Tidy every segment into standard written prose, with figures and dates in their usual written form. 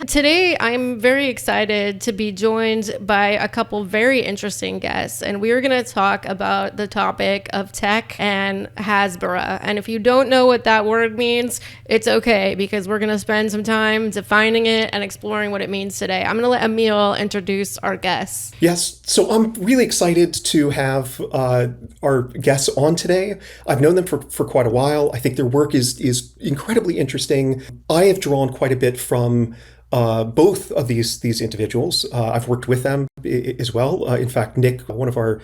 Today, I'm very excited to be joined by a couple very interesting guests, and we are going to talk about the topic of tech and Hasbara. And if you don't know what that word means, it's okay, because we're going to spend some time defining it and exploring what it means today. I'm going to let Emil introduce our guests. Yes, so I'm really excited to have our guests on today. I've known them for quite a while. I think their work is incredibly interesting. I have drawn quite a bit from both of these individuals. I've worked with them as well. In fact, Nick, one of our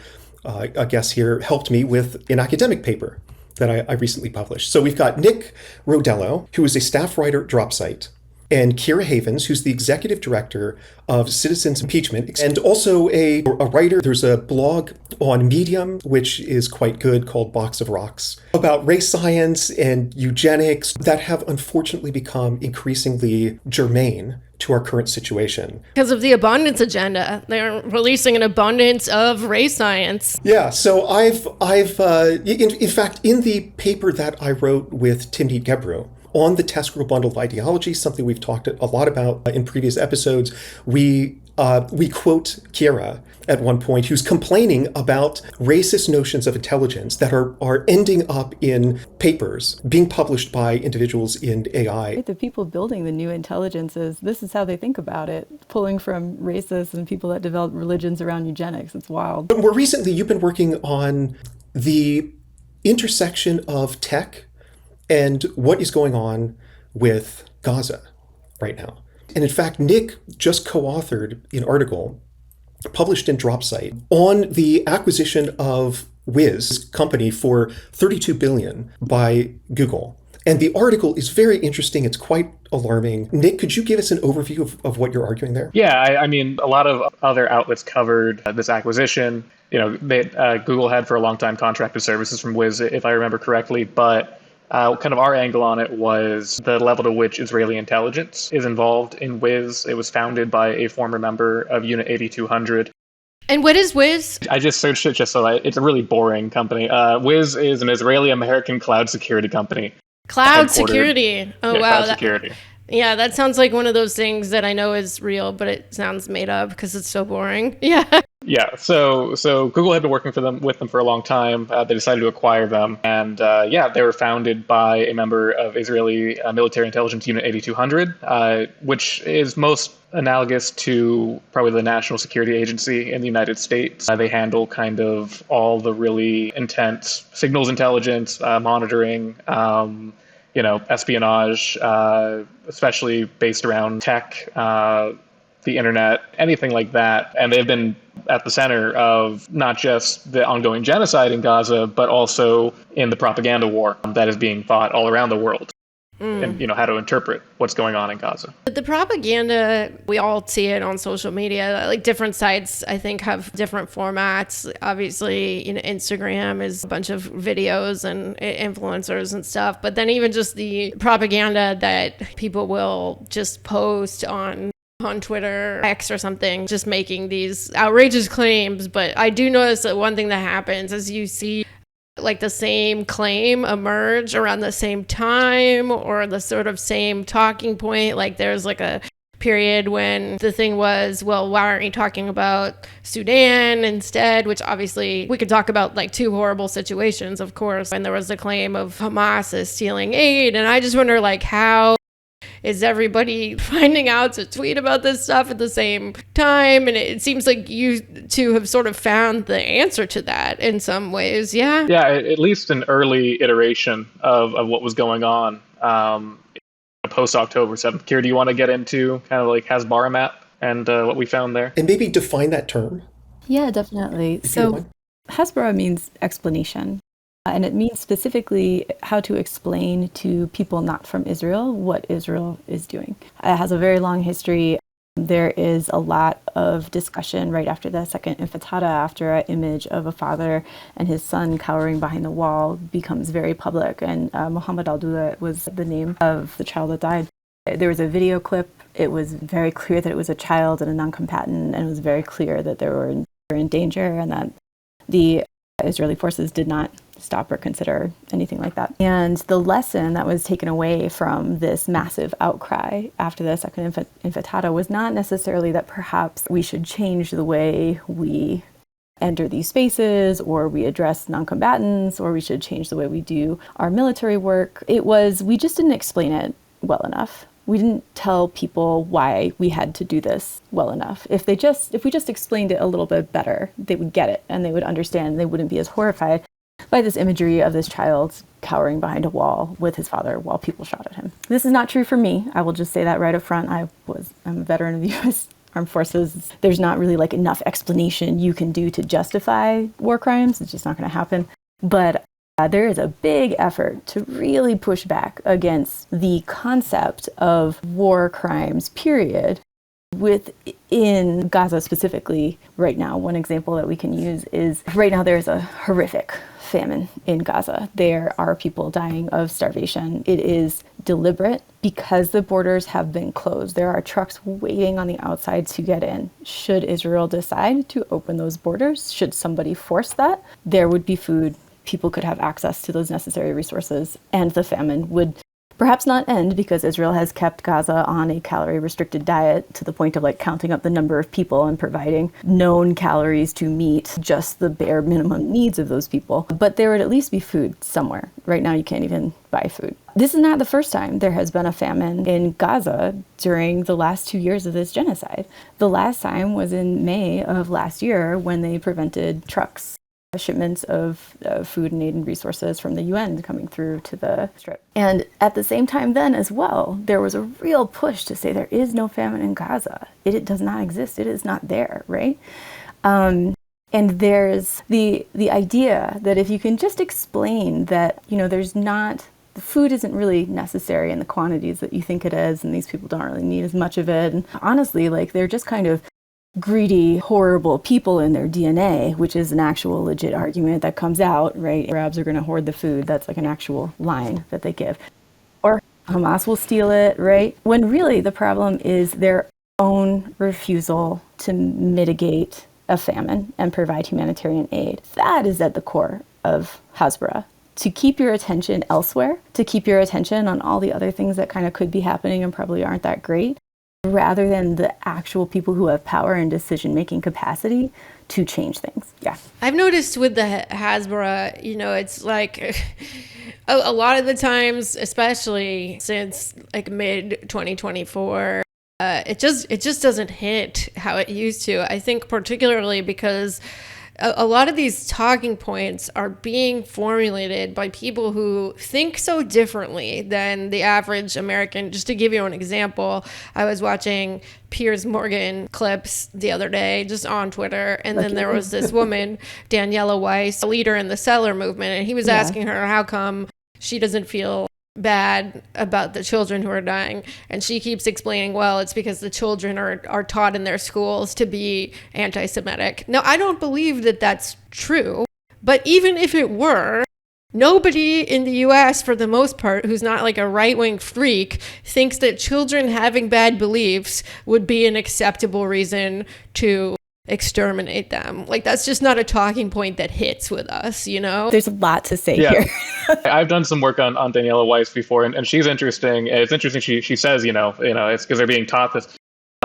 guests here, helped me with an academic paper that I recently published. So we've got Nick Rodelo, who is a staff writer at Dropsite, and Keira Havens, who's the executive director of Citizens Impeachment, and also a writer. There's a blog on Medium, which is quite good, called Box of Rocks, about race science and eugenics that have unfortunately become increasingly germane to our current situation. Because of the abundance agenda. They're releasing an abundance of race science. Yeah, so I've in fact, in the paper that I wrote with Timnit Gebru, on the test group bundle of ideology, something we've talked a lot about in previous episodes, we quote Keira at one point, who's complaining about racist notions of intelligence that are ending up in papers being published by individuals in AI. The people building the new intelligences, this is how they think about it, pulling from racists and people that develop religions around eugenics. It's wild. But more recently, you've been working on the intersection of tech and what is going on with Gaza right now. And in fact, Nick just co-authored an article published in Dropsite on the acquisition of Wiz company for $32 billion by Google. And the article is very interesting. It's quite alarming. Nick, could you give us an overview of what you're arguing there? Yeah, I mean, a lot of other outlets covered this acquisition. Google had for a long time contracted services from Wiz, if I remember correctly, but kind of our angle on it was the level to which Israeli intelligence is involved in Wiz. It was founded by a former member of Unit 8200. And what is Wiz? I just searched it it's a really boring company. Wiz is an Israeli-American cloud security company. Cloud security. Oh, yeah, wow. Cloud security. Yeah, that sounds like one of those things that I know is real, but it sounds made up because it's so boring. Yeah. Yeah, so Google had been working with them for a long time. They decided to acquire them, and they were founded by a member of Israeli military intelligence Unit 8200, which is most analogous to probably the National Security Agency in the United States. They handle kind of all the really intense signals intelligence, monitoring, espionage, especially based around tech, the internet, anything like that. And they've been at the center of not just the ongoing genocide in Gaza, but also in the propaganda war that is being fought all around the world. And, how to interpret what's going on in Gaza. The propaganda, we all see it on social media. Like different sites, I think, have different formats. Obviously, Instagram is a bunch of videos and influencers and stuff. But then even just the propaganda that people will just post on Twitter, X or something, just making these outrageous claims. But I do notice that one thing that happens is you see like the same claim emerge around the same time or the sort of same talking point. Like there's like a period when the thing was, well, why aren't you talking about Sudan instead? Which obviously we could talk about like two horrible situations, of course. And there was the claim of Hamas is stealing aid. And I just wonder, like, how is everybody finding out to tweet about this stuff at the same time? And it seems like you two have sort of found the answer to that in some ways. Yeah. Yeah, at least an early iteration of what was going on post October 7th. Keira, do you want to get into kind of like Hasbara map and what we found there? And maybe define that term. Yeah, definitely. So Hasbara means explanation. And it means specifically how to explain to people not from Israel what Israel is doing. It has a very long history. There is a lot of discussion right after the Second Intifada, after an image of a father and his son cowering behind the wall becomes very public. And Mohammed al-Dula was the name of the child that died. There was a video clip. It was very clear that it was a child and a non-combatant, and it was very clear that they were in danger and that the Israeli forces did not stop or consider anything like that. And the lesson that was taken away from this massive outcry after the Second Intifada was not necessarily that perhaps we should change the way we enter these spaces, or we address non-combatants, or we should change the way we do our military work. It was, we just didn't explain it well enough. We didn't tell people why we had to do this well enough. If we just explained it a little bit better, they would get it and they would understand, and they wouldn't be as horrified by this imagery of this child cowering behind a wall with his father while people shot at him. This is not true for me. I will just say that right up front. I'm a veteran of the U.S. Armed Forces. There's not really like enough explanation you can do to justify war crimes. It's just not going to happen. But there is a big effort to really push back against the concept of war crimes, period. Within Gaza specifically, right now, one example that we can use is right now there's a horrific famine in Gaza. There are people dying of starvation. It is deliberate because the borders have been closed. There are trucks waiting on the outside to get in. Should Israel decide to open those borders, should somebody force that, there would be food. People could have access to those necessary resources, and the famine would perhaps not end, because Israel has kept Gaza on a calorie-restricted diet to the point of like counting up the number of people and providing known calories to meet just the bare minimum needs of those people. But there would at least be food somewhere. Right now, you can't even buy food. This is not the first time there has been a famine in Gaza during the last 2 years of this genocide. The last time was in May of last year when they prevented trucks, shipments of food and aid and resources from the UN coming through to the Strip. And at the same time then as well, there was a real push to say there is no famine in Gaza. It does not exist. It is not there, right? And there's the idea that if you can just explain that, there's not, the food isn't really necessary in the quantities that you think it is, and these people don't really need as much of it. And honestly, like, they're just kind of greedy, horrible people in their DNA, which is an actual legit argument that comes out, right? Arabs are going to hoard the food. That's like an actual line that they give. Or Hamas will steal it, right? When really the problem is their own refusal to mitigate a famine and provide humanitarian aid. That is at the core of Hasbara. To keep your attention elsewhere, to keep your attention on all the other things that kind of could be happening and probably aren't that great, rather than the actual people who have power and decision-making capacity to change things. Yeah. I've noticed with the Hasbara, it's like a lot of the times, especially since like mid 2024, it just doesn't hit how it used to. I think particularly because a lot of these talking points are being formulated by people who think so differently than the average American. Just to give you an example, I was watching Piers Morgan clips the other day just on Twitter, and then there was this woman, Daniela Weiss, a leader in the seller movement, and he was asking her how come she doesn't feel bad about the children who are dying, and she keeps explaining, well, it's because the children are taught in their schools to be anti-Semitic. Now, I don't believe that that's true, but even if it were, nobody in the US, for the most part, who's not like a right-wing freak, thinks that children having bad beliefs would be an acceptable reason to exterminate them. Like, that's just not a talking point that hits with us, There's a lot to say here. I've done some work on Daniela Weiss before, and she's interesting. It's interesting she says, it's because they're being taught this,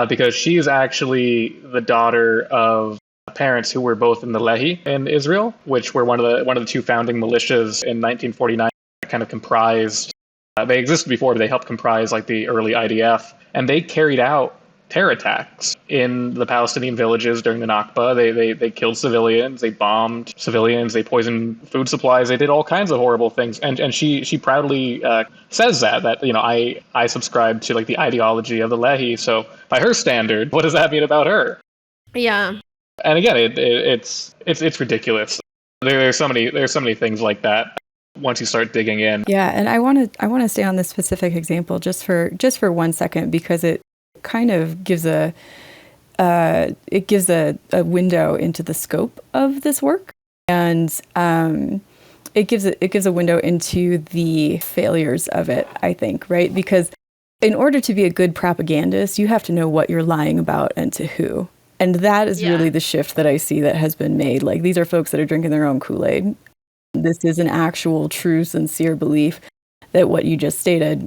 because she's actually the daughter of parents who were both in the Lehi in Israel, which were one of the two founding militias in 1949 that kind of comprised, they existed before, but they helped comprise like the early IDF, and they carried out terror attacks in the Palestinian villages during the Nakba. They killed civilians, they bombed civilians, they poisoned food supplies, they did all kinds of horrible things. And she proudly says that I subscribe to like the ideology of the Lehi. So by her standard, what does that mean about her? Yeah. And again, it's ridiculous. There's so many things like that once you start digging in. Yeah, and I want to stay on this specific example just for 1 second, because it kind of gives a window into the scope of this work, and it gives a window into the failures of it, I think, right? Because in order to be a good propagandist, you have to know what you're lying about and to who. And that is really the shift that I see that has been made. Like, these are folks that are drinking their own Kool-Aid. This is an actual, true, sincere belief that what you just stated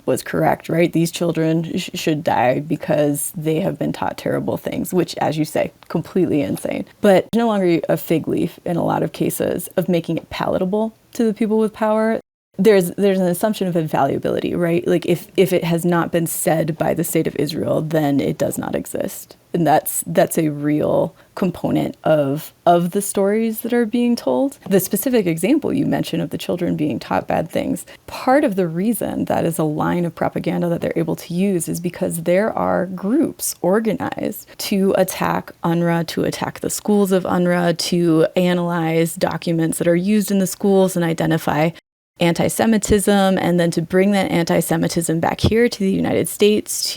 was correct, right? These children should die because they have been taught terrible things, which, as you say, completely insane. But no longer a fig leaf in a lot of cases of making it palatable to the people with power. There's an assumption of invaluability, right? Like if it has not been said by the state of Israel, then it does not exist. And that's a real component of the stories that are being told. The specific example you mentioned of the children being taught bad things, part of the reason that is a line of propaganda that they're able to use is because there are groups organized to attack UNRWA, to attack the schools of UNRWA, to analyze documents that are used in the schools and identify anti-Semitism, and then to bring that anti-Semitism back here to the United States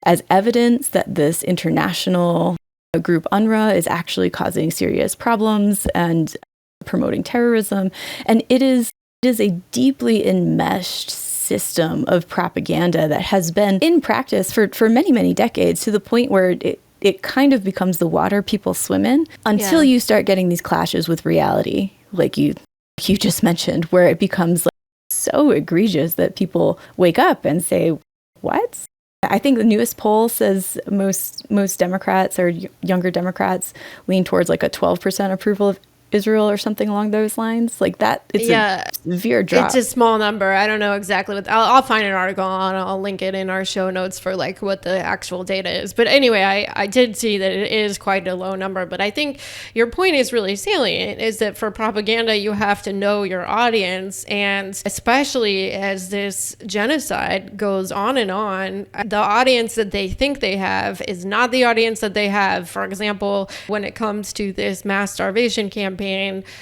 as evidence that this international group UNRWA is actually causing serious problems and promoting terrorism. And it is a deeply enmeshed system of propaganda that has been in practice for many, many decades, to the point where it kind of becomes the water people swim in until you start getting these clashes with reality, like you just mentioned, where it becomes like so egregious that people wake up and say, what? I think the newest poll says most Democrats or younger Democrats lean towards like a 12% approval of Israel or something along those lines. Like that, it's a severe drop. It's a small number. I don't know exactly what. I'll find an article and I'll link it in our show notes for like what the actual data is. But anyway, I did see that it is quite a low number. But I think your point is really salient, is that for propaganda, you have to know your audience. And especially as this genocide goes on and on, the audience that they think they have is not the audience that they have. For example, when it comes to this mass starvation campaign,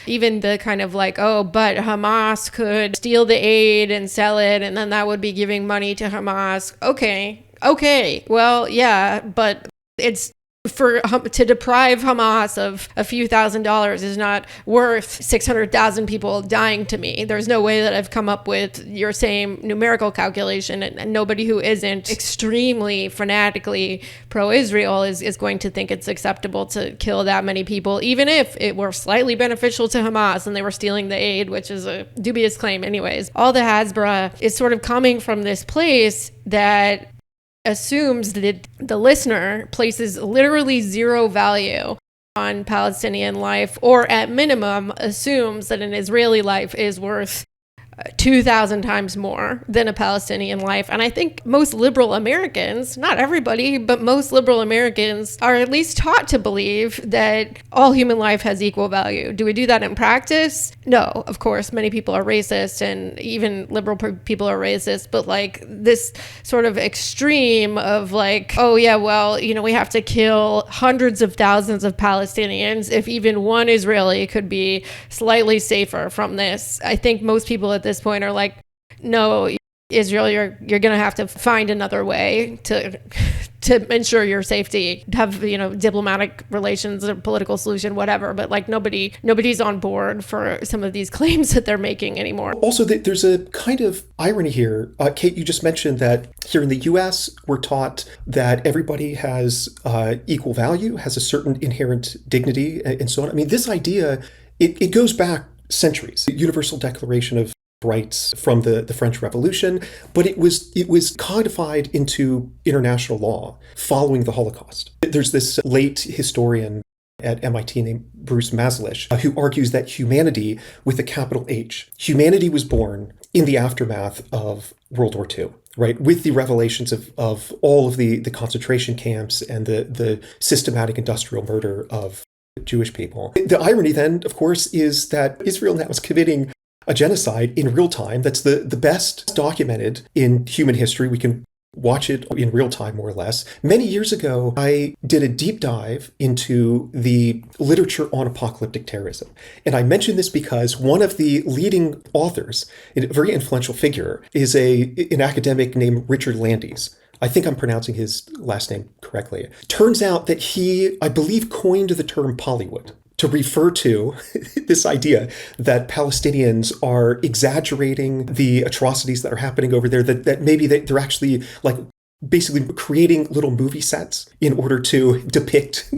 even the kind of like, oh, but Hamas could steal the aid and sell it, and then that would be giving money to Hamas. Okay. Well, yeah, but it's to deprive Hamas of a few $1,000s is not worth 600,000 people dying to me. There's no way that I've come up with your same numerical calculation, and nobody who isn't extremely fanatically pro-Israel is going to think it's acceptable to kill that many people, even if it were slightly beneficial to Hamas and they were stealing the aid, which is a dubious claim anyways. All the Hasbara is sort of coming from this place that assumes that the listener places literally zero value on Palestinian life, or at minimum assumes that an Israeli life is worth 2,000 times more than a Palestinian life. And I think most liberal Americans, not everybody, but most liberal Americans are at least taught to believe that all human life has equal value. Do we do that in practice? No, of course, many people are racist, and even liberal people are racist, but like this sort of extreme of like, oh yeah, well, we have to kill hundreds of thousands of Palestinians if even one Israeli could be slightly safer from this. I think most people at this point are like, no, Israel, you're going to have to find another way to ensure your safety, have diplomatic relations, a political solution, whatever. But like nobody's on board for some of these claims that they're making anymore. Also, there's a kind of irony here. Kate, you just mentioned that here in the U.S., we're taught that everybody has equal value, has a certain inherent dignity, and so on. I mean, this idea, it goes back centuries. The Universal Declaration of Rights from the French Revolution, but it was codified into international law following the Holocaust. There's this late historian at MIT named Bruce Maslish who argues that humanity, with a capital H, humanity was born in the aftermath of World War II, right? With the revelations of all of the concentration camps and the systematic industrial murder of Jewish people. The irony then, of course, is that Israel now is committing a genocide in real time that's the best documented in human history. We can watch it in real time, more or less. Many years ago, I did a deep dive into the literature on apocalyptic terrorism. And I mention this because one of the leading authors, a very influential figure, is an academic named Richard Landes. I think I'm pronouncing his last name correctly. Turns out that he, I believe, coined the term Pollywood to refer to this idea that Palestinians are exaggerating the atrocities that are happening over there, that maybe they're actually like basically creating little movie sets in order to depict,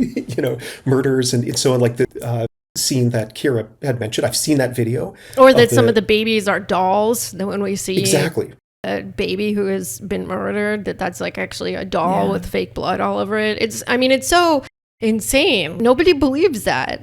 murders and so on, like scene that Keira had mentioned. I've seen that video. Or that some of the babies are dolls. That when we see exactly a baby who has been murdered, that's like actually a doll with fake blood all over it. It's so insane. Nobody believes that.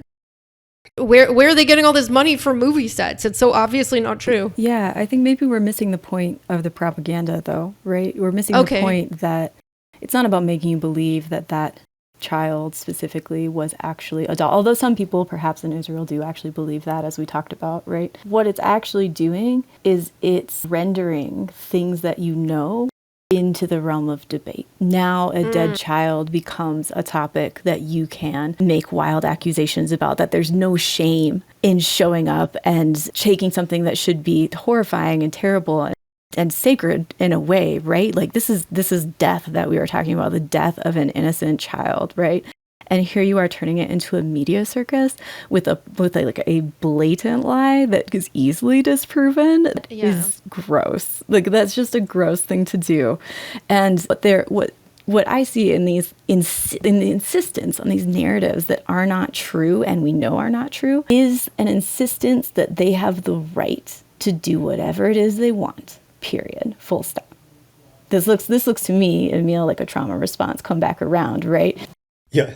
Where are they getting all this money for movie sets? It's so obviously not true. Yeah, I think maybe we're missing the point of the propaganda, though, right? We're missing the point that it's not about making you believe that that child specifically was actually a doll. Although some people, perhaps in Israel, do actually believe that, as we talked about, right? What it's actually doing is it's rendering things that you know into the realm of debate. Now a dead child becomes a topic that you can make wild accusations about, that there's no shame in showing up and taking something that should be horrifying and terrible and sacred in a way, right? Like this is death that we are talking about, the death of an innocent child, right? And here you are turning it into a media circus with a blatant lie that is easily disproven. Is gross. Like that's just a gross thing to do. And what I see in these in the insistence on these narratives that are not true and we know are not true is an insistence that they have the right to do whatever it is they want. Period. Full stop. This looks to me, Emil, like a trauma response come back around, right? Yeah.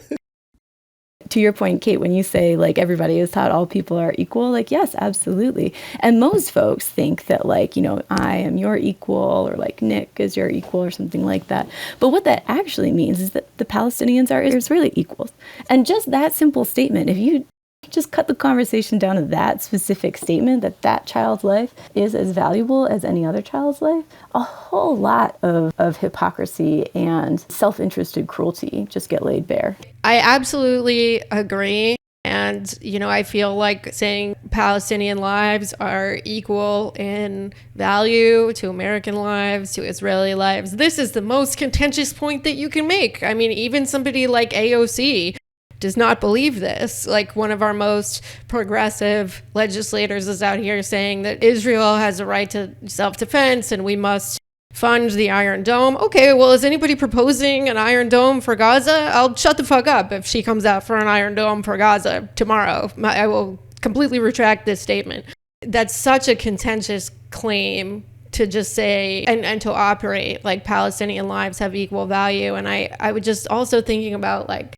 To your point, Kate, when you say like everybody is taught all people are equal, like yes, absolutely. And most folks think that like, I am your equal, or like Nick is your equal or something like that. But what that actually means is that the Palestinians are Israeli equals. And just that simple statement, if you just cut the conversation down to that specific statement, that child's life is as valuable as any other child's life, a whole lot of hypocrisy and self-interested cruelty just get laid bare. I absolutely agree. And, I feel like saying Palestinian lives are equal in value to American lives, to Israeli lives. This is the most contentious point that you can make. I mean, even somebody like AOC does not believe this. Like one of our most progressive legislators is out here saying that Israel has a right to self-defense and we must fund the Iron Dome. Okay, well, is anybody proposing an Iron Dome for Gaza? I'll shut the fuck up if she comes out for an Iron Dome for Gaza tomorrow. I will completely retract this statement. That's such a contentious claim to just say and to operate like Palestinian lives have equal value. And I would just also thinking about like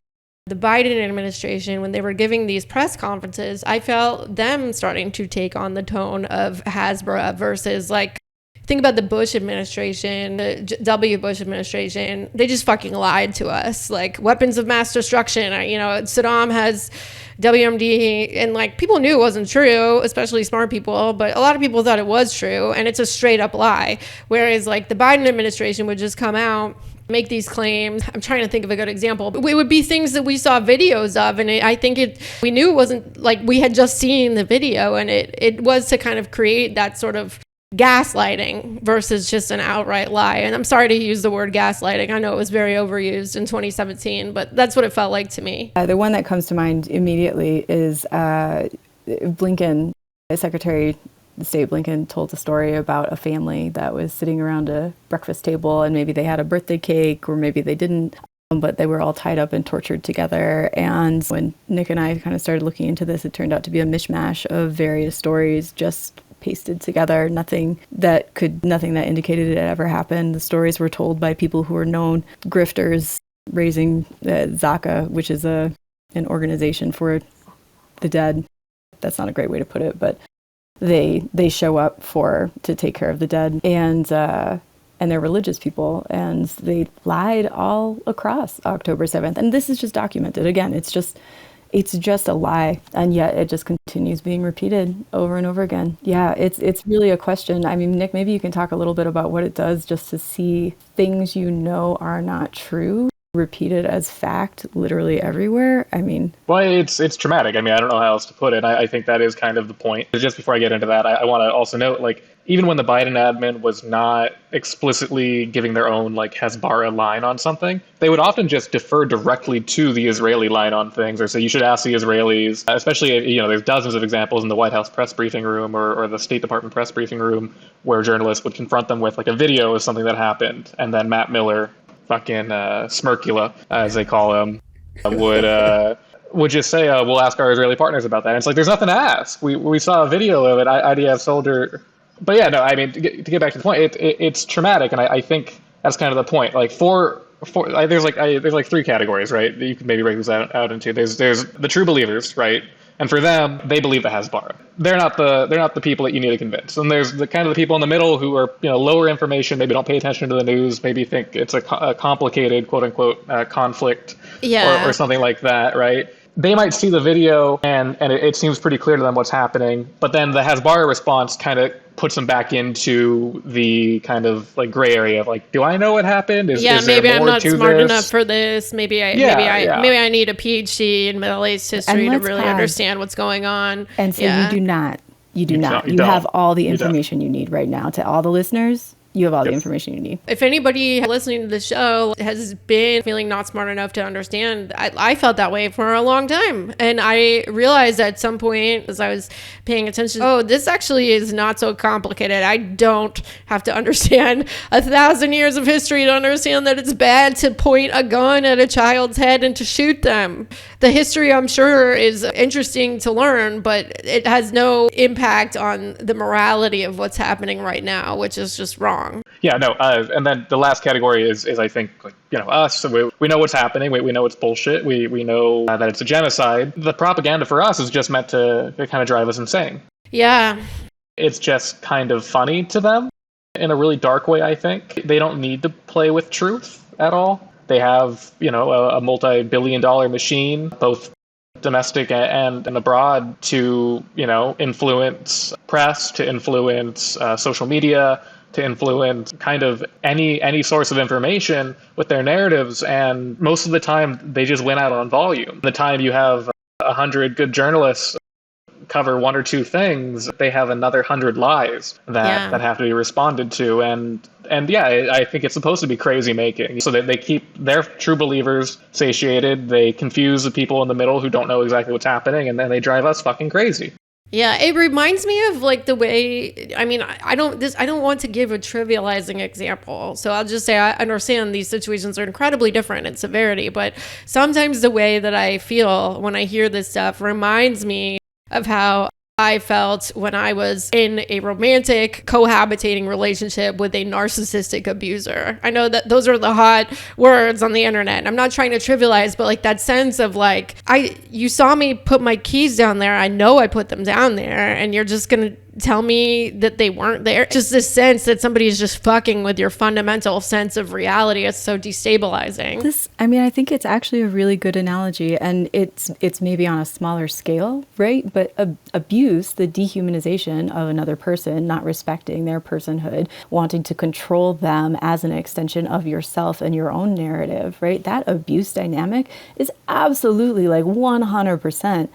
the Biden administration, when they were giving these press conferences, I felt them starting to take on the tone of Hasbara versus like, think about the Bush administration, the W. Bush administration. They just fucking lied to us. Like weapons of mass destruction. Saddam has WMD, and like people knew it wasn't true, especially smart people, but a lot of people thought it was true, and it's a straight up lie. Whereas like the Biden administration would just come out, make these claims. I'm trying to think of a good example, but it would be things that we saw videos of, and we knew it wasn't like we had just seen the video, and it was to kind of create that sort of gaslighting versus just an outright lie. And I'm sorry to use the word gaslighting. I know it was very overused in 2017, but that's what it felt like to me. The one that comes to mind immediately is Blinken, Secretary of State Blinken told a story about a family that was sitting around a breakfast table, and maybe they had a birthday cake or maybe they didn't, but they were all tied up and tortured together. And when Nick and I kind of started looking into this, it turned out to be a mishmash of various stories just pasted together, nothing that indicated it ever happened. The stories were told by people who were known grifters raising Zaka, which is an organization for the dead. That's not a great way to put it, but they show up to take care of the dead, and they're religious people, and they lied all across October 7th. And this is just documented. Again, it's just a lie, and yet it just continues being repeated over and over again. Yeah, it's really a question. I mean, Nick, maybe you can talk a little bit about what it does just to see things are not true repeated as fact literally everywhere. I mean, well, it's traumatic. I mean, I don't know how else to put it. I think that is kind of the point. Just before I get into that, I want to also note, like, even when the Biden admin was not explicitly giving their own like Hasbara line on something, they would often just defer directly to the Israeli line on things, or say you should ask the Israelis. Especially, there's dozens of examples in the White House press briefing room or the State Department press briefing room where journalists would confront them with like a video of something that happened, and then Matt Miller, fucking Smirkula, as they call him, would just say, we'll ask our Israeli partners about that. And it's like, there's nothing to ask. We saw a video of it, IDF soldier. But yeah, no, I mean, to get back to the point, it's traumatic. And I think that's kind of the point. Like there's like three categories, right? That you can maybe break this out into. There's the true believers, right? And for them, they believe the Hasbara. They're not the people that you need to convince. And there's the kind of the people in the middle who are, lower information, maybe don't pay attention to the news, maybe think it's a complicated, quote unquote, conflict, or something like that, right? They might see the video and it seems pretty clear to them what's happening, but then the Hasbara response kind of puts them back into the kind of like gray area of like, do I know what happened? Is maybe there more I'm not to smart this? enough for this. Maybe I need a PhD in Middle East history to really understand what's going on. And so you do not. You do not. You have all the information you need right now. To all the listeners, you have all the information you need. If anybody listening to the show has been feeling not smart enough to understand, I felt that way for a long time. And I realized at some point as I was paying attention, this actually is not so complicated. I don't have to understand 1,000 years of history to understand that it's bad to point a gun at a child's head and to shoot them. The history, I'm sure, is interesting to learn, but it has no impact on the morality of what's happening right now, which is just wrong. Yeah, no, and then the last category is I think, like, us. So we know what's happening. We know it's bullshit. We know that it's a genocide. The propaganda for us is just meant to kind of drive us insane. Yeah. It's just kind of funny to them in a really dark way, I think. They don't need to play with truth at all. They have, a multi-billion-dollar machine, both domestic and abroad, to, influence press, to influence social media, to influence kind of any source of information with their narratives. And most of the time, they just win out on volume. The time you have 100 good journalists cover one or two things, they have another 100 lies that have to be responded to. And yeah, I think it's supposed to be crazy making, so that they keep their true believers satiated. They confuse the people in the middle who don't know exactly what's happening, and then they drive us fucking crazy. Yeah, it reminds me of like the way, I don't want to give a trivializing example. So I'll just say I understand these situations are incredibly different in severity, but sometimes the way that I feel when I hear this stuff reminds me of how I felt when I was in a romantic cohabitating relationship with a narcissistic abuser. I know that those are the hot words on the internet. I'm not trying to trivialize, but like that sense of like, you saw me put my keys down there. I know I put them down there, and you're just going to tell me that they weren't there. Just this sense that somebody is just fucking with your fundamental sense of reality. It's so destabilizing. I think it's actually a really good analogy, and it's maybe on a smaller scale, right? But abuse, the dehumanization of another person, not respecting their personhood, wanting to control them as an extension of yourself and your own narrative, right? That abuse dynamic is absolutely like 100%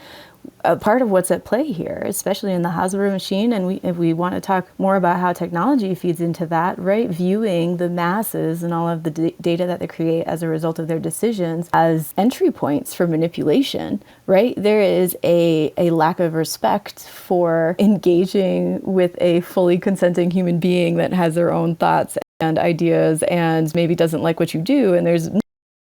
a part of what's at play here, especially in the Hasbara machine. And if we want to talk more about how technology feeds into that, right? Viewing the masses and all of the data that they create as a result of their decisions as entry points for manipulation, right? There is a lack of respect for engaging with a fully consenting human being that has their own thoughts and ideas and maybe doesn't like what you do. And there's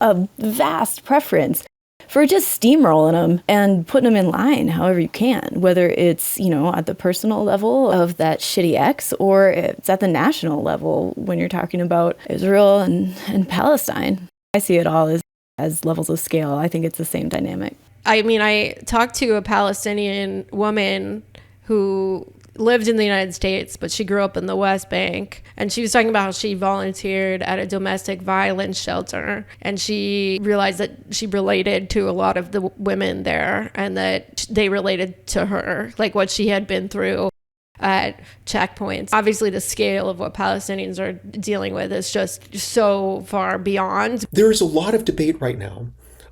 a vast preference for just steamrolling them and putting them in line however you can, whether it's, at the personal level of that shitty ex, or it's at the national level when you're talking about Israel and Palestine. I see it all as levels of scale. I think it's the same dynamic. I talked to a Palestinian woman who lived in the United States, but she grew up in the West Bank. And she was talking about how she volunteered at a domestic violence shelter. And she realized that she related to a lot of the women there, and that they related to her, like what she had been through at checkpoints. Obviously, the scale of what Palestinians are dealing with is just so far beyond. There is a lot of debate right now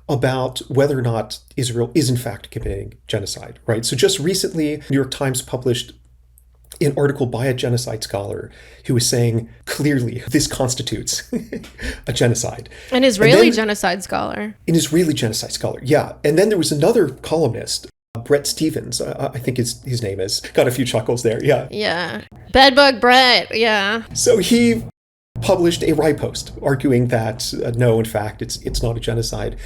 about whether or not Israel is in fact committing genocide, right? So just recently, New York Times published an article by a genocide scholar who was saying clearly this constitutes a genocide. An Israeli genocide scholar. An Israeli genocide scholar, yeah. And then there was another columnist, Brett Stevens, I think his name is. Got a few chuckles there, yeah. Yeah. Bedbug Brett, yeah. So he published a Rai post arguing that no, in fact, it's not a genocide.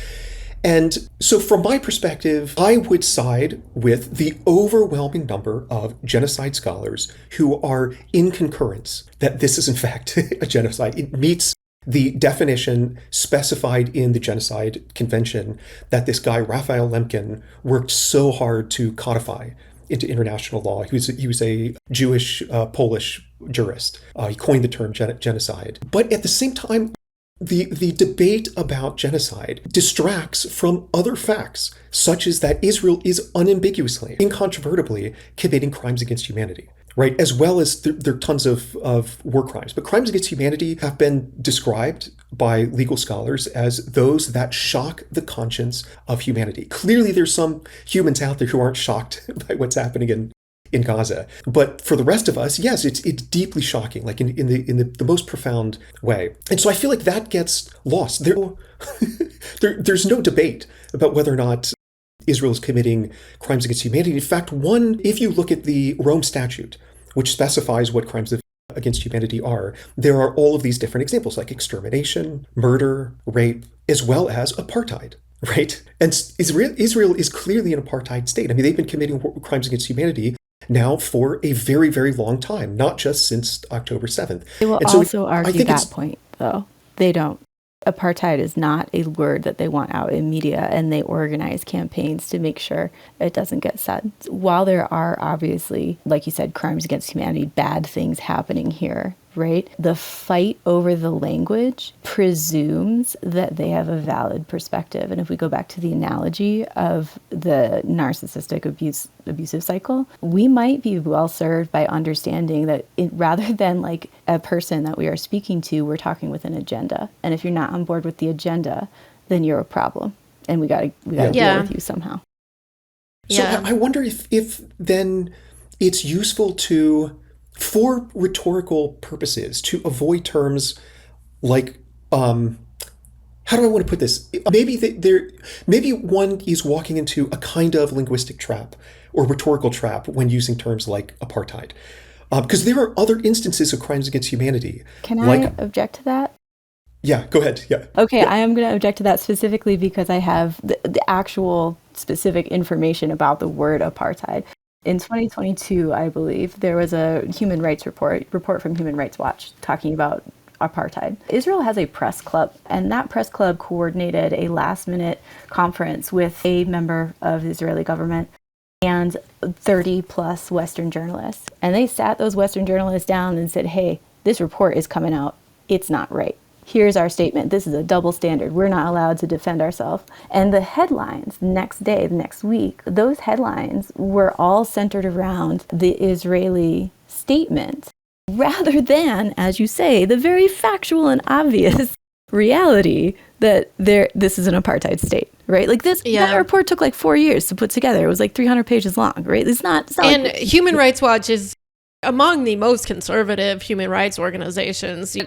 And so from my perspective, I would side with the overwhelming number of genocide scholars who are in concurrence that this is in fact a genocide. It meets the definition specified in the Genocide Convention that this guy, Raphael Lemkin, worked so hard to codify into international law. He was a Jewish Polish jurist. He coined the term genocide. But at the same time, the debate about genocide distracts from other facts, such as that Israel is unambiguously, incontrovertibly committing crimes against humanity. Right, as well as there are tons of war crimes. But crimes against humanity have been described by legal scholars as those that shock the conscience of humanity. Clearly, there's some humans out there who aren't shocked by what's happening in Gaza. But for the rest of us, yes, it's deeply shocking, like in the most profound way. And so I feel like that gets lost. There's no debate about whether or not Israel is committing crimes against humanity. In fact, if you look at the Rome Statute, which specifies what crimes against humanity are, there are all of these different examples like extermination, murder, rape, as well as apartheid, right? And Israel is clearly an apartheid state. I mean, they've been committing crimes against humanity now for a very, very long time, not just since October 7th. They will also argue that point, though. They don't. Apartheid is not a word that they want out in media, and they organize campaigns to make sure it doesn't get said. While there are obviously, like you said, crimes against humanity, bad things happening here, right? The fight over the language presumes that they have a valid perspective. And if we go back to the analogy of the narcissistic abusive cycle, we might be well served by understanding that rather than like a person that we are speaking to, we're talking with an agenda. And if you're not on board with the agenda, then you're a problem. And we gotta deal with you somehow. So I wonder if then it's useful for rhetorical purposes, to avoid terms like, how do I want to put this? Maybe one is walking into a kind of linguistic trap or rhetorical trap when using terms like apartheid. Because there are other instances of crimes against humanity. Can I object to that? Yeah, go ahead. Yeah. Okay, yeah. I am going to object to that specifically because I have the actual specific information about the word apartheid. In 2022, I believe, there was a human rights report from Human Rights Watch talking about apartheid. Israel has a press club, and that press club coordinated a last-minute conference with a member of the Israeli government and 30-plus Western journalists. And they sat those Western journalists down and said, hey, this report is coming out. It's not right. Here's our statement. This is a double standard. We're not allowed to defend ourselves. And the headlines next day, the next week, those headlines were all centered around the Israeli statement rather than, as you say, the very factual and obvious reality that this is an apartheid state, right? Like that report took like 4 years to put together. It was like 300 pages long, right? It's not and like, Human Rights Watch is among the most conservative human rights organizations.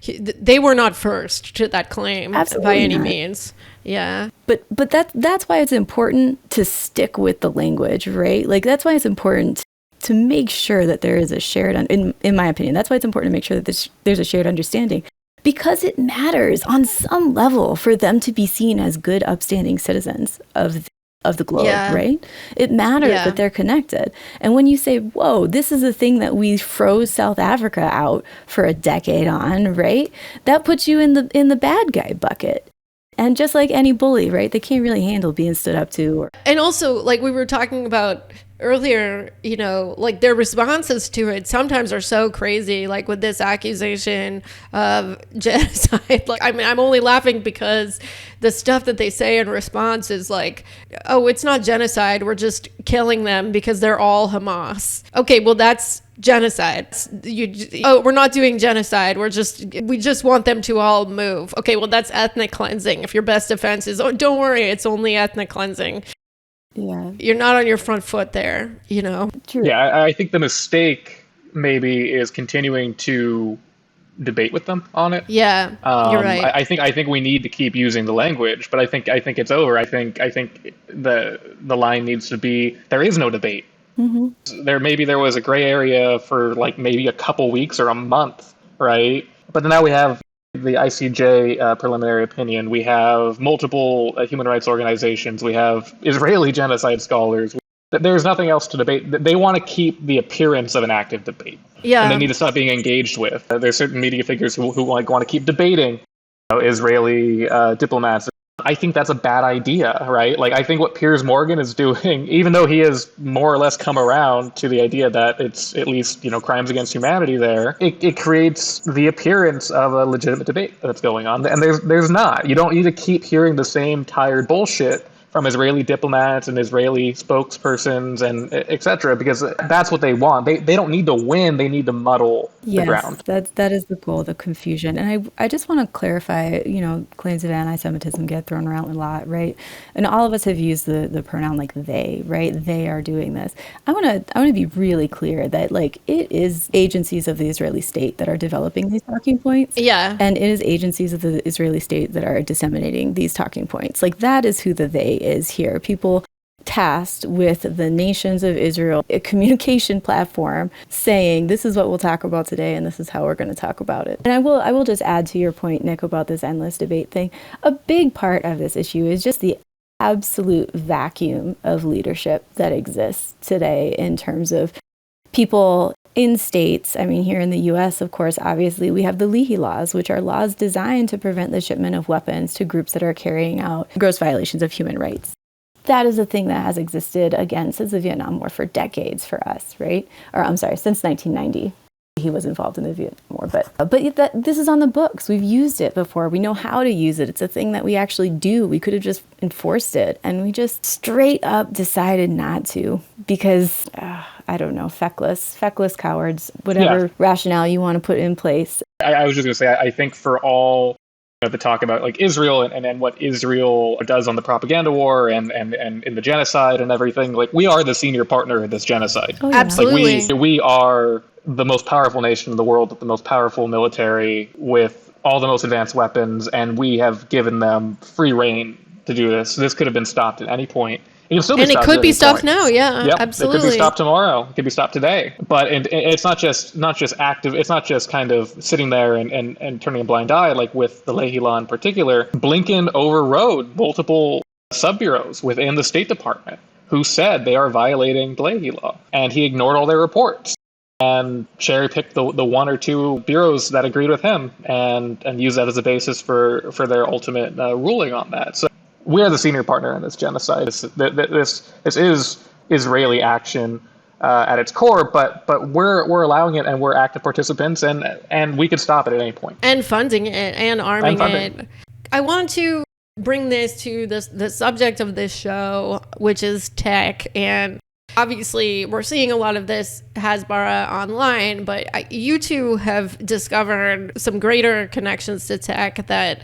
They were not first to that claim by any means. Yeah. But that's why it's important to stick with the language, right? Like that's why it's important to make sure that there is a shared, in my opinion, that's why it's important to make sure that there's a shared understanding. Because it matters on some level for them to be seen as good, upstanding citizens of the globe, right? It matters that they're connected. And when you say, whoa, this is a thing that we froze South Africa out for a decade on, right? That puts you in the bad guy bucket. And just like any bully, right? They can't really handle being stood up to. And also, like we were talking about earlier, like their responses to it sometimes are so crazy, like with this accusation of genocide. Like, I mean, I'm only laughing because the stuff that they say in response is like, oh, it's not genocide. We're just killing them because they're all Hamas. Okay, well, that's genocide. We're not doing genocide. We just want them to all move. Okay, well, that's ethnic cleansing. If your best defense is, oh, don't worry, it's only ethnic cleansing. Yeah. You're not on your front foot there, True. Yeah, I think the mistake maybe is continuing to debate with them on it. Yeah, you're right. I think we need to keep using the language, but I think it's over. I think the line needs to be, there is no debate. Mm-hmm. There was a gray area for like maybe a couple weeks or a month, right? But now we have the ICJ preliminary opinion. We have multiple human rights organizations. We have Israeli genocide scholars. There's nothing else to debate. They want to keep the appearance of an active debate. Yeah. And they need to stop being engaged with. There's certain media figures who want to keep debating Israeli diplomats. I think that's a bad idea, right? Like, I think what Piers Morgan is doing, even though he has more or less come around to the idea that it's at least, crimes against humanity there, it creates the appearance of a legitimate debate that's going on. And there's not. You don't need to keep hearing the same tired bullshit from Israeli diplomats and Israeli spokespersons and et cetera, because that's what they want. They don't need to win. They need to muddle the ground. That is the goal, the confusion. And I just want to clarify, claims of anti-Semitism get thrown around a lot, right? And all of us have used the pronoun like they, right? They are doing this. I want to be really clear that it is agencies of the Israeli state that are developing these talking points. Yeah. And it is agencies of the Israeli state that are disseminating these talking points. That is who the they is here. People tasked with the nations of Israel, a communication platform, saying this is what we'll talk about today and this is how we're going to talk about it. And I will just add to your point, Nick, about this endless debate thing. A big part of this issue is just the absolute vacuum of leadership that exists today in terms of people in states. I mean, here in the U.S., of course, obviously, we have the Leahy laws, which are laws designed to prevent the shipment of weapons to groups that are carrying out gross violations of human rights. That is a thing that has existed, again, since the Vietnam War for decades for us, right? Or I'm sorry, since 1990. He was involved in the Vietnam War, but this is on the books. We've used it before. We know how to use it. It's a thing that we actually do. We could have just enforced it, and we just straight up decided not to because, I don't know, feckless cowards, whatever rationale you want to put in place. I was just going to say, I think for all the talk about Israel and what Israel does on the propaganda war and in the genocide and everything, we are the senior partner in this genocide. Oh, yeah. Absolutely. We are the most powerful nation in the world with the most powerful military with all the most advanced weapons, and we have given them free reign to do this. This could have been stopped at any point. It could be stopped now. Yeah, yep, absolutely. It could be stopped tomorrow. It could be stopped today. But it's not just active. It's not just kind of sitting there and turning a blind eye, like with the Leahy law in particular. Blinken overrode multiple sub-bureaus within the State Department who said they are violating the Leahy law, and he ignored all their reports and cherry-picked the one or two bureaus that agreed with him and used that as a basis for their ultimate ruling on that. So we are the senior partner in this genocide. This is Israeli action at its core, but we're allowing it, and we're active participants, and we could stop it at any point. And funding it and arming it. I want to bring this to the subject of this show, which is tech. And obviously, we're seeing a lot of this Hasbara online, but you two have discovered some greater connections to tech that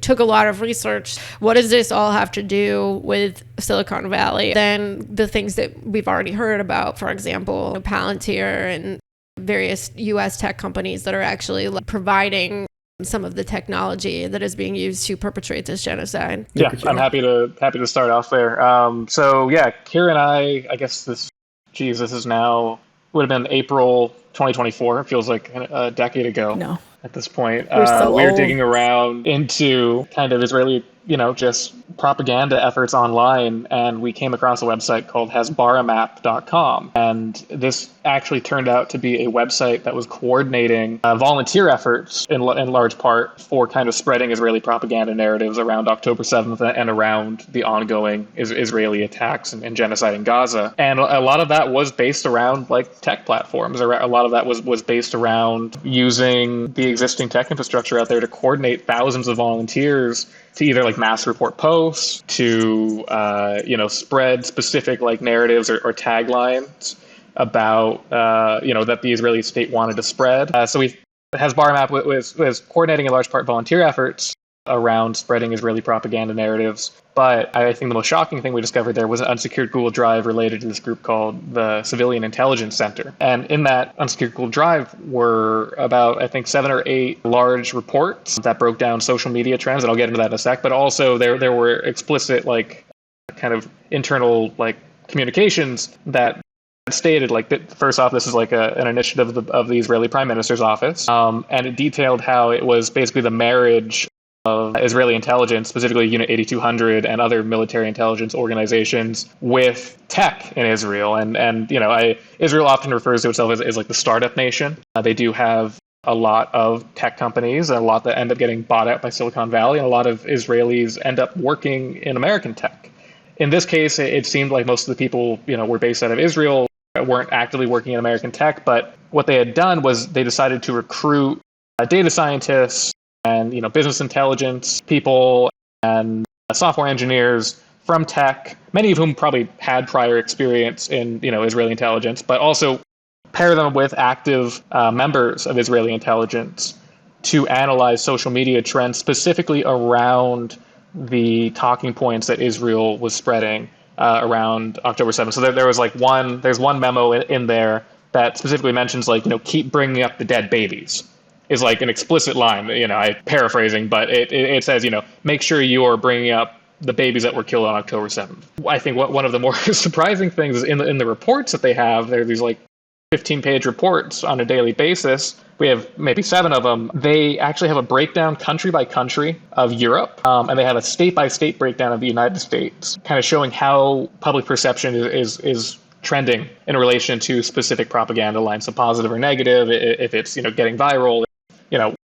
took a lot of research. What does this all have to do with Silicon Valley? Then the things that we've already heard about, for example, Palantir and various U.S. tech companies that are actually providing some of the technology that is being used to perpetrate this genocide. Yeah, I'm happy to start off there. So yeah, Keira and I guess this is now, would have been April 2024. It feels like a decade ago. No. At this point, We're digging around into kind of Israeli, just propaganda efforts online, and we came across a website called hasbaramap.com. And this actually turned out to be a website that was coordinating volunteer efforts in large part for kind of spreading Israeli propaganda narratives around October 7th and around the ongoing Israeli attacks and genocide in Gaza. And a lot of that was based around tech platforms. A lot of that was based around using the existing tech infrastructure out there to coordinate thousands of volunteers to either mass report posts, to spread specific narratives or taglines about that the Israeli state wanted to spread. So Hasbara Map was coordinating in large part volunteer efforts around spreading Israeli propaganda narratives. But I think the most shocking thing we discovered there was an unsecured Google Drive related to this group called the Civilian Intelligence Center. And in that unsecured Google Drive were about, I think, 7 or 8 large reports that broke down social media trends, and I'll get into that in a sec. But also there were explicit kind of internal communications that stated, like, that first off, this is like an initiative of the Israeli Prime Minister's office, and it detailed how it was basically the marriage of Israeli intelligence, specifically Unit 8200 and other military intelligence organizations, with tech in Israel. And Israel often refers to itself as like the startup nation. They do have a lot of tech companies, and a lot that end up getting bought out by Silicon Valley, and a lot of Israelis end up working in American tech. In this case, it seemed like most of the people, were based out of Israel, weren't actively working in American tech, but what they had done was they decided to recruit data scientists and business intelligence people and software engineers from tech, many of whom probably had prior experience in Israeli intelligence, but also pair them with active members of Israeli intelligence to analyze social media trends, specifically around the talking points that Israel was spreading around October 7th. So there's one memo in there that specifically mentions, like, keep bringing up the dead babies, is like an explicit line. I paraphrasing, but it says, make sure you are bringing up the babies that were killed on October 7th. I think one of the more surprising things is in the reports that they have, there are these like 15-page reports on a daily basis. We have maybe 7 of them. They actually have a breakdown country by country of Europe, and they have a state-by-state breakdown of the United States, kind of showing how public perception is trending in relation to specific propaganda lines, so positive or negative, if it's getting viral,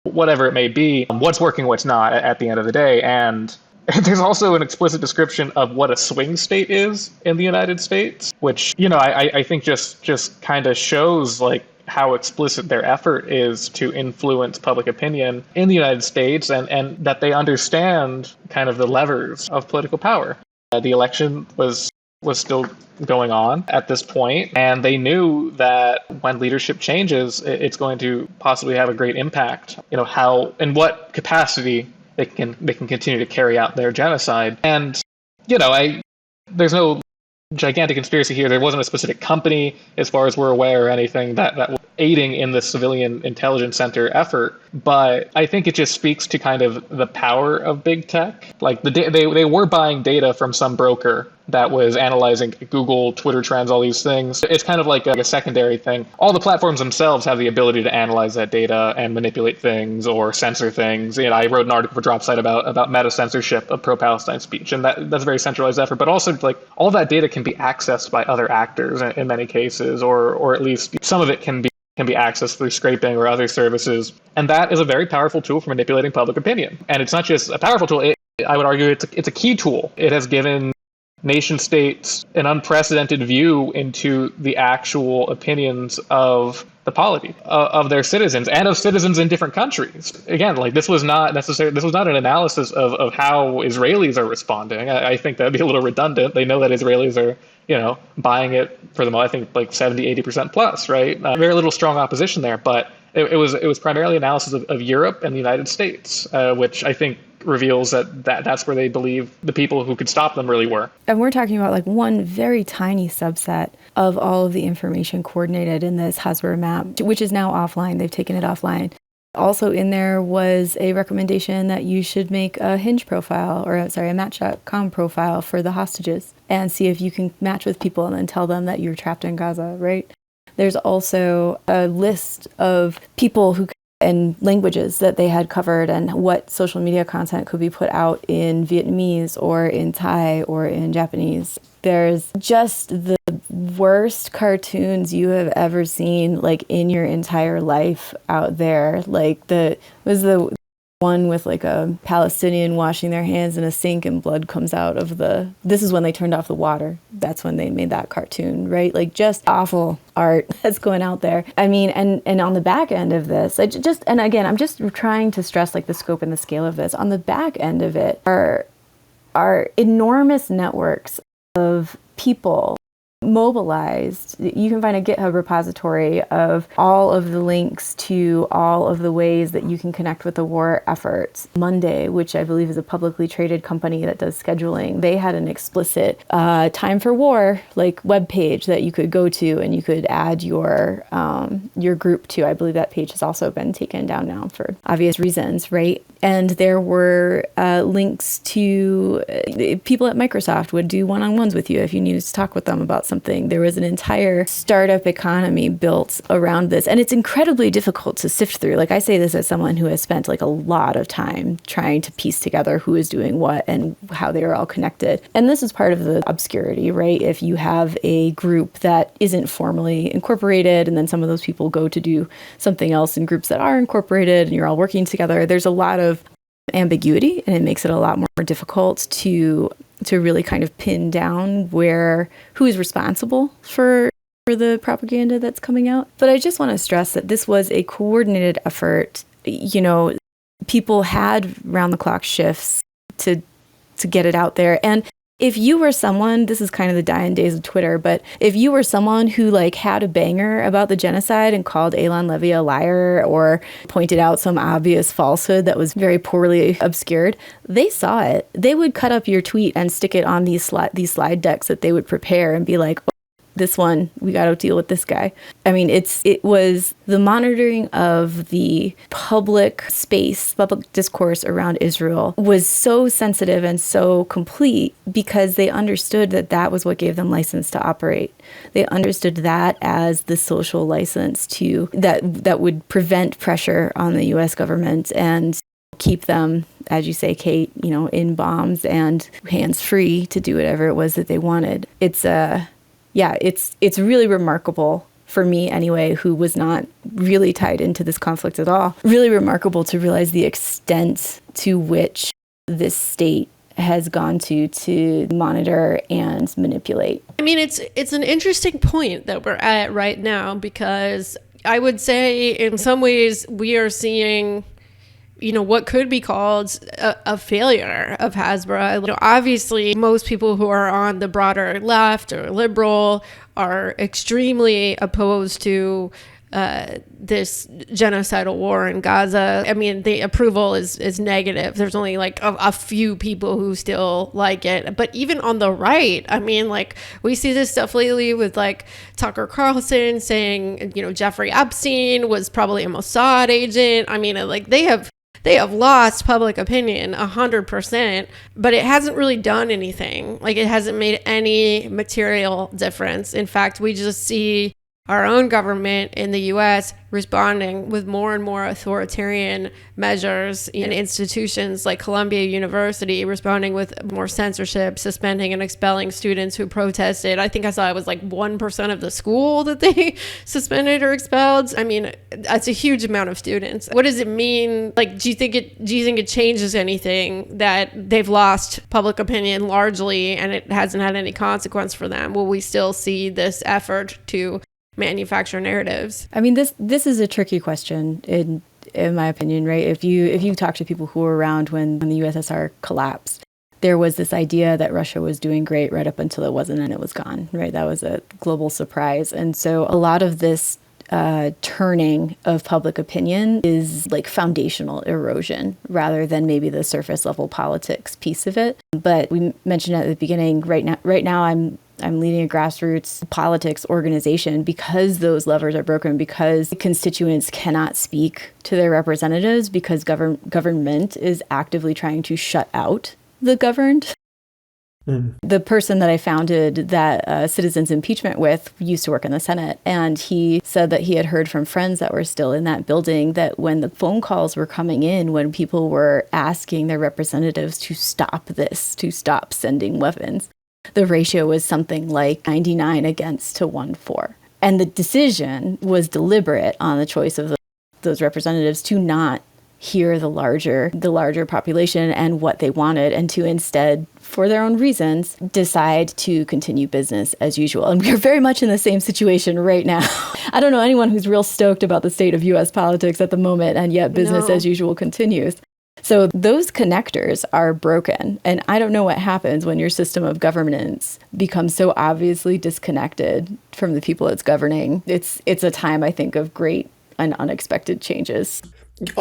whatever it may be, what's working, what's not at the end of the day. And there's also an explicit description of what a swing state is in the United States, which, I think just kind of shows like how explicit their effort is to influence public opinion in the United States, and that they understand kind of the levers of political power. The election was still going on at this point, and they knew that when leadership changes, it's going to possibly have a great impact. How, in what capacity they can continue to carry out their genocide. And there's no gigantic conspiracy here. There wasn't a specific company, as far as we're aware, or anything that was aiding in the civilian intelligence center effort. But I think it just speaks to kind of the power of big tech. Like they were buying data from some broker that was analyzing Google, Twitter trends, all these things. It's kind of like a secondary thing. All the platforms themselves have the ability to analyze that data and manipulate things or censor things. I wrote an article for Dropsite about meta censorship of pro-Palestine speech, and that's a very centralized effort. But also, like, all that data can be accessed by other actors in many cases, or at least some of it can be accessed through scraping or other services. And that is a very powerful tool for manipulating public opinion. And it's not just a powerful tool. I would argue it's a key tool. It has given nation states an unprecedented view into the actual opinions of the polity of their citizens, and of citizens in different countries. Again, like, this was not an analysis of how Israelis are responding. I think that'd be a little redundant. They know that Israelis are buying it for them. I think like 70-80% plus, right? Very little strong opposition there, but it was primarily analysis of Europe and the United States, which I think reveals that's where they believe the people who could stop them really were. And we're talking about like one very tiny subset of all of the information coordinated in this Hasbara map, which is now offline. They've taken it offline. Also in there was a recommendation that you should make a Hinge profile, a Match.com profile for the hostages, and see if you can match with people and then tell them that you're trapped in Gaza, right? There's also a list of people and languages that they had covered, and what social media content could be put out in Vietnamese or in Thai or in Japanese. There's just the worst cartoons you have ever seen, like, in your entire life out there. Like, the one with like a Palestinian washing their hands in a sink and blood comes out of this is when they turned off the water. That's when they made that cartoon, right? Like, just awful art that's going out there. I mean, and on the back end of this, and again, I'm just trying to stress like the scope and the scale of this. On the back end of it are enormous networks of people mobilized. You can find a GitHub repository of all of the links to all of the ways that you can connect with the war efforts. Monday, which I believe is a publicly traded company that does scheduling, they had an explicit Time for War like web page that you could go to, and you could add your group to. I believe that page has also been taken down now for obvious reasons, right? And there were links to people at Microsoft would do one-on-ones with you if you needed to talk with them about something. There was an entire startup economy built around this. And it's incredibly difficult to sift through. Like, I say this as someone who has spent like a lot of time trying to piece together who is doing what and how they are all connected. And this is part of the obscurity, right? If you have a group that isn't formally incorporated, and then some of those people go to do something else in groups that are incorporated, and you're all working together, there's a lot of ambiguity, and it makes it a lot more difficult to really kind of pin down who is responsible for the propaganda that's coming out. But I just want to stress that this was a coordinated effort. You know, people had round-the-clock shifts to get it out there. And if you were someone, this is kind of the dying days of Twitter, but if you were someone who like had a banger about the genocide and called Elan Levy a liar or pointed out some obvious falsehood that was very poorly obscured, they saw it. They would cut up your tweet and stick it on these slide decks that they would prepare and be like, this one, we got to deal with this guy. I mean, it was the monitoring of the public space, public discourse around Israel was so sensitive and so complete because they understood that was what gave them license to operate. They understood that as the social license that would prevent pressure on the U.S. government and keep them, as you say, Kate, in bombs and hands-free to do whatever it was that they wanted. It's really remarkable for me anyway, who was not really tied into this conflict at all. Really remarkable to realize the extent to which this state has gone to monitor and manipulate. I mean, it's an interesting point that we're at right now, because I would say in some ways we are seeing what could be called a failure of Hasbara. Obviously, most people who are on the broader left or liberal are extremely opposed to this genocidal war in Gaza. I mean, the approval is negative. There's only like a few people who still like it. But even on the right, I mean, like, we see this stuff lately with like Tucker Carlson saying, Jeffrey Epstein was probably a Mossad agent. I mean, like, they have lost public opinion 100%, but it hasn't really done anything. Like, it hasn't made any material difference. In fact, we just see our own government in the U.S. responding with more and more authoritarian measures, and institutions like Columbia University responding with more censorship, suspending and expelling students who protested. I think I saw it was like 1% of the school that they suspended or expelled. I mean, that's a huge amount of students. What does it mean? Like, do you think it changes anything that they've lost public opinion largely and it hasn't had any consequence for them? Will we still see this effort to manufacture narratives? I mean, this is a tricky question in my opinion, right? If you talk to people who were around when the USSR collapsed, there was this idea that Russia was doing great right up until it wasn't, and it was gone, right? That was a global surprise. And so a lot of this turning of public opinion is like foundational erosion rather than maybe the surface level politics piece of it. But we mentioned at the beginning, right now I'm leading a grassroots politics organization because those levers are broken, because constituents cannot speak to their representatives, because government is actively trying to shut out the governed. The person that I founded that Citizens Impeachment with used to work in the Senate, and he said that he had heard from friends that were still in that building that when the phone calls were coming in, when people were asking their representatives to stop this, to stop sending weapons, the ratio was something like 99 against to 1-4. And the decision was deliberate on the choice of those representatives to not hear the larger population and what they wanted, and to instead, for their own reasons, decide to continue business as usual. And we're very much in the same situation right now. I don't know anyone who's real stoked about the state of U.S. politics at the moment, and yet business as usual continues. So those connectors are broken. And I don't know what happens when your system of governance becomes so obviously disconnected from the people it's governing. It's a time, I think, of great and unexpected changes.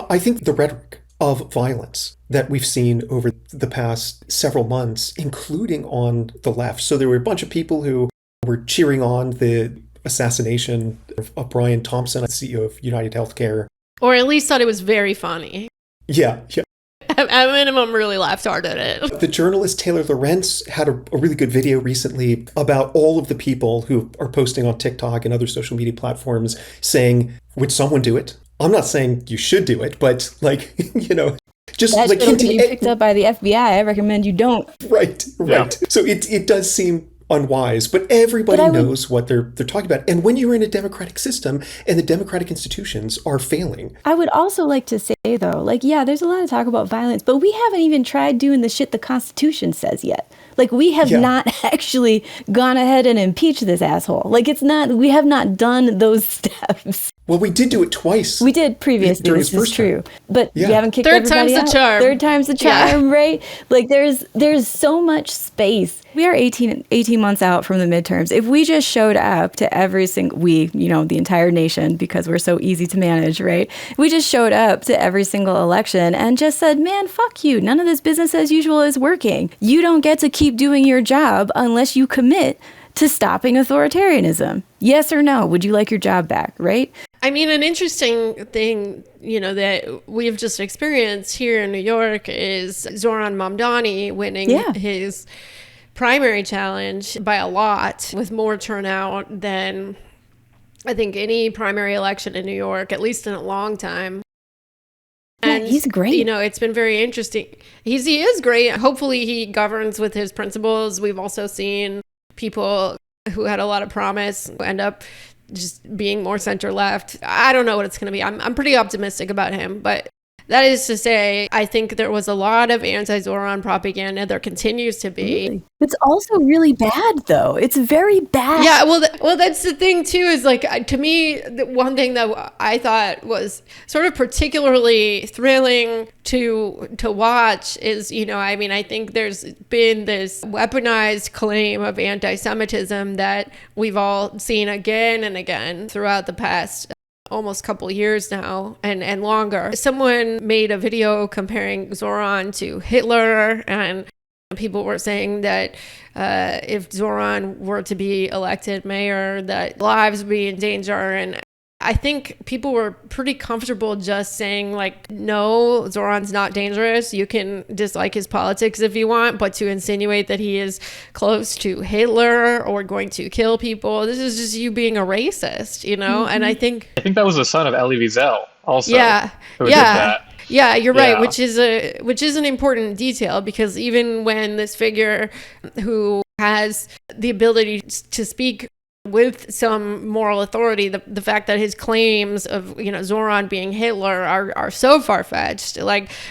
I think the rhetoric of violence that we've seen over the past several months, including on the left. So there were a bunch of people who were cheering on the assassination of Brian Thompson, CEO of United Healthcare. Or at least thought it was very funny. Yeah. at minimum, really laughed hard at it. The journalist Taylor Lorenz had a really good video recently about all of the people who are posting on TikTok and other social media platforms saying, would someone do it? I'm not saying you should do it, but like, just that like hinting. You picked up by the FBI. I recommend you don't. Right. Yeah. So it does seem unwise, but everybody knows what they're talking about. And when you're in a democratic system and the democratic institutions are failing. I would also like to say, though, there's a lot of talk about violence, but we haven't even tried doing the shit the Constitution says yet. We have not actually gone ahead and impeached this asshole. We have not done those steps. Well, we did do it twice. We did previously. During his this is first true. time. But we haven't kicked Third everybody time's the out. charm. Third time's the charm, right? There's so much space. We are 18 months out from the midterms. If we just showed up to every single, the entire nation, because we're so easy to manage, right? We just showed up to every single election and just said, man, fuck you. None of this business as usual is working. You don't get to keep doing your job unless you commit to stopping authoritarianism. Yes or no? Would you like your job back, right? I mean, an interesting thing, that we've just experienced here in New York is Zoran Mamdani winning his primary challenge by a lot, with more turnout than I think any primary election in New York, at least in a long time. And, he's great. It's been very interesting. He is great. Hopefully he governs with his principles. We've also seen people who had a lot of promise end up just being more center left. I don't know what it's going to be. I'm pretty optimistic about him, but that is to say, I think there was a lot of anti-Zoran propaganda. There continues to be. Really? It's also really bad, though. It's very bad. Yeah, well, that's the thing, too, is to me, the one thing that I thought was sort of particularly thrilling to watch is, I think there's been this weaponized claim of anti-Semitism that we've all seen again and again throughout the past almost couple years now and longer. Someone made a video comparing Zoran to Hitler, and people were saying that if Zoran were to be elected mayor, that lives would be in danger. And I think people were pretty comfortable just saying, no, Zoran's not dangerous. You can dislike his politics if you want, but to insinuate that he is close to Hitler or going to kill people, this is just you being a racist, Mm-hmm. And I think that was the son of Elie Wiesel also. Yeah. Who did that. Yeah, you're right, which is an important detail, because even when this figure who has the ability to speak with some moral authority, the fact that his claims of Zoran being Hitler are so far-fetched,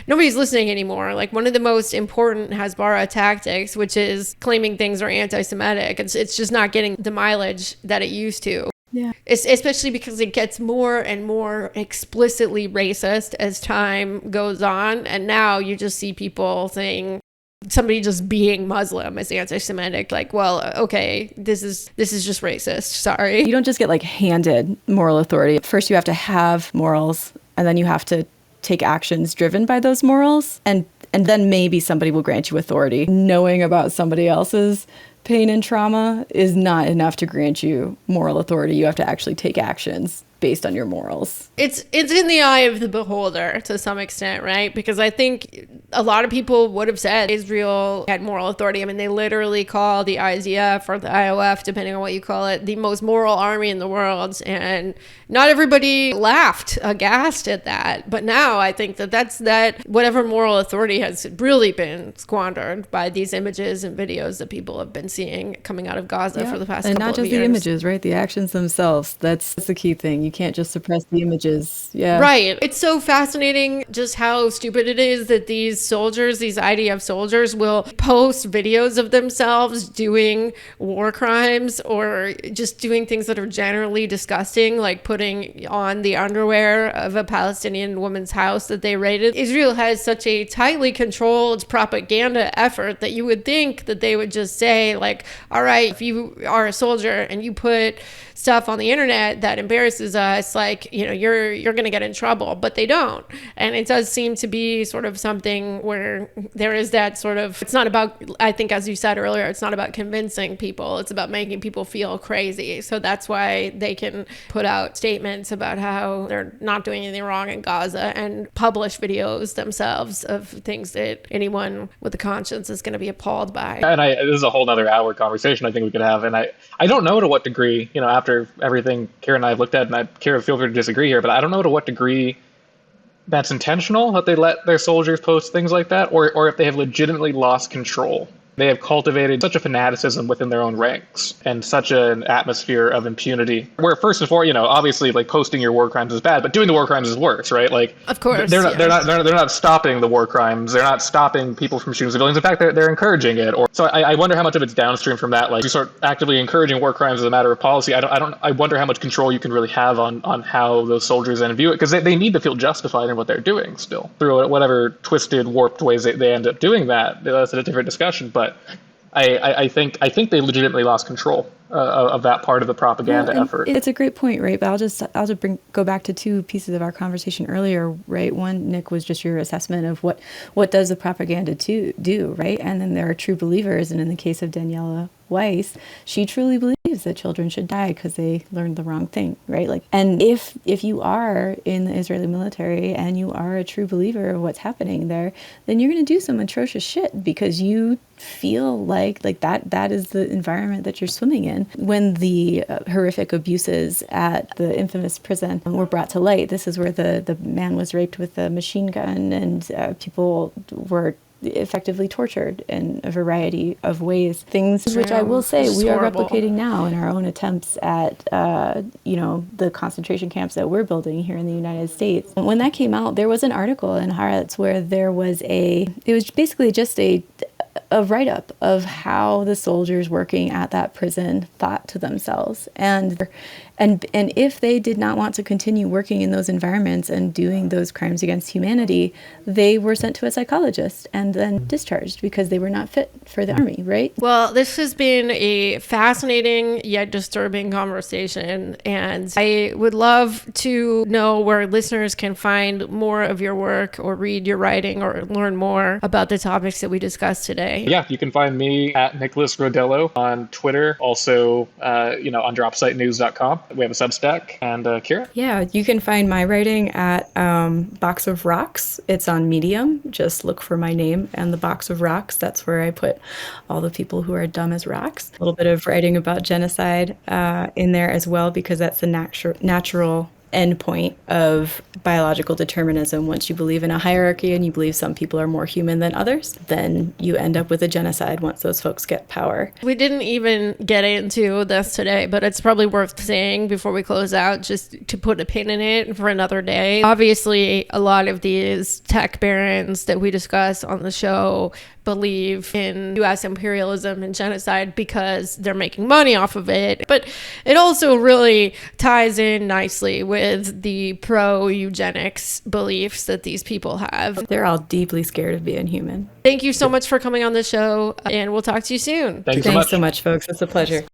nobody's listening anymore. One of the most important Hasbara tactics, which is claiming things are anti-Semitic, it's just not getting the mileage that it used to. Yeah. Especially because it gets more and more explicitly racist as time goes on, and now you just see people saying somebody just being Muslim is anti-Semitic. Well, okay, this is just racist. Sorry. You don't just get handed moral authority. First, you have to have morals, and then you have to take actions driven by those morals, and then maybe somebody will grant you authority. Knowing about somebody else's pain and trauma is not enough to grant you moral authority. You have to actually take actions based on your morals. It's in the eye of the beholder to some extent, right? Because I think a lot of people would have said Israel had moral authority. I mean, they literally call the IDF or the IOF, depending on what you call it, the most moral army in the world. And not everybody laughed aghast at that. But now I think that whatever moral authority has really been squandered by these images and videos that people have been seeing coming out of Gaza for the past couple of years. And not just the images, right? The actions themselves. That's the key thing. You can't just suppress the images. Yeah. Right. It's so fascinating just how stupid it is that these soldiers, these IDF soldiers, will post videos of themselves doing war crimes or just doing things that are generally disgusting, like putting on the underwear of a Palestinian woman's house that they raided. Israel has such a tightly controlled propaganda effort that you would think that they would just say, all right, if you are a soldier and you put stuff on the internet that embarrasses Gaza, it's like, you're going to get in trouble, but they don't. And it does seem to be sort of something where there is that sort of, it's not about, I think, as you said earlier, it's not about convincing people. It's about making people feel crazy. So that's why they can put out statements about how they're not doing anything wrong in Gaza and publish videos themselves of things that anyone with a conscience is going to be appalled by. And this is a whole other hour conversation I think we could have. And I don't know to what degree, after everything Keira and I have looked at, and Keira, feel free to disagree here, but I don't know to what degree that's intentional, that they let their soldiers post things like that, or if they have legitimately lost control. They have cultivated such a fanaticism within their own ranks and such an atmosphere of impunity where, first and foremost, obviously, like, posting your war crimes is bad, but doing the war crimes is worse, right? Like, of course, they're not stopping the war crimes. They're not stopping people from shooting civilians. In fact, they're encouraging it. So I wonder how much of it's downstream from that. Like, you start actively encouraging war crimes as a matter of policy. I wonder how much control you can really have on how those soldiers then view it, because they need to feel justified in what they're doing still through whatever twisted, warped ways they end up doing that. That's a different discussion, but I think they legitimately lost control of that part of the propaganda effort. It's a great point, right? But I'll just go back to two pieces of our conversation earlier, right? One, Nick, was just your assessment of what does the propaganda do, right? And then there are true believers, and in the case of Daniela Weiss, she truly believes that children should die because they learned the wrong thing, right? Like, and if you are in the Israeli military and you are a true believer of what's happening there, then you're going to do some atrocious shit because you feel like that is the environment that you're swimming in. When the horrific abuses at the infamous prison were brought to light, this is where the man was raped with a machine gun, and people were effectively tortured in a variety of ways. Things which I will say we are replicating now in our own attempts at, the concentration camps that we're building here in the United States. When that came out, there was an article in Haaretz where it was basically just a write-up of how the soldiers working at that prison thought to themselves. And if they did not want to continue working in those environments and doing those crimes against humanity, they were sent to a psychologist and then discharged because they were not fit for the army, right? Well, this has been a fascinating yet disturbing conversation, and I would love to know where listeners can find more of your work or read your writing or learn more about the topics that we discussed today. Yeah, you can find me at Nicholas Rodelo on Twitter, also on dropsitenews.com. We have a Substack. And Keira? Yeah, you can find my writing at Box of Rocks. It's on Medium. Just look for my name and the Box of Rocks. That's where I put all the people who are dumb as rocks. A little bit of writing about genocide in there as well, because that's the natural endpoint of biological determinism. Once you believe in a hierarchy and you believe some people are more human than others, then you end up with a genocide once those folks get power. We didn't even get into this today, but it's probably worth saying before we close out, just to put a pin in it for another day. Obviously, a lot of these tech barons that we discuss on the show believe in U.S. imperialism and genocide because they're making money off of it. But it also really ties in nicely with the pro-eugenics beliefs that these people have. They're all deeply scared of being human. Thank you so much for coming on the show, and we'll talk to you soon. Thanks so much, folks. It's a pleasure.